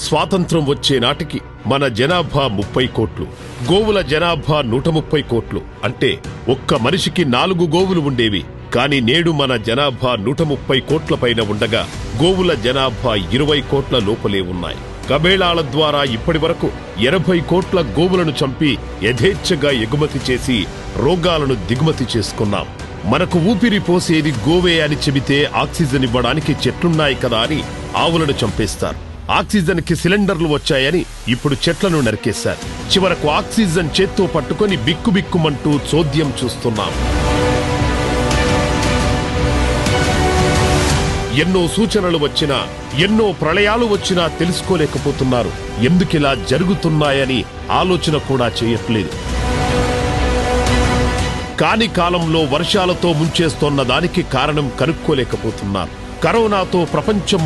స్వాతంత్రం వచ్చే నాటికి మన జనాభా 30 కోట్లు, గోవుల జనాభా 130 కోట్లు. అంటే ఒక్క మనిషికి 4 గోవులు ఉండేవి. కాని నేడు మన జనాభా 130 కోట్ల పైన ఉండగా గోవుల జనాభా 20 కోట్ల లోపలే ఉన్నాయి. కబేళాల ద్వారా ఇప్పటి వరకు 80 కోట్ల గోవులను చంపి యథేచ్ఛగా ఎగుమతి చేసి రోగాలను దిగుమతి చేసుకున్నాం. మనకు ఊపిరి పోసేది గోవే అని చెబితే ఆక్సిజన్ ఇవ్వడానికి చెట్లున్నాయి కదా అని ఆవులను చంపేస్తారు. ఆక్సిజన్ కి సిలిండర్లు వచ్చాయని ఇప్పుడు చెట్లను నరికేశారు. చివరకు ఆక్సిజన్ చేత్తో పట్టుకొని బిక్కుబిక్కుమంటూ చోద్యం చూస్తున్నాం. ఎన్నో సూచనలు వచ్చినా, ఎన్నో ప్రళయాలు వచ్చినా తెలుసుకోలేకపోతున్నారు. ఎందుకిలా జరుగుతున్నాయని ఆలోచన కూడా చేయట్లేదు. కాని కాలంలో వర్షాలతో ముంచేస్తోన్న దానికి కారణం కనుక్కోలేకపోతున్నారు. కరోనాతో ప్రపంచం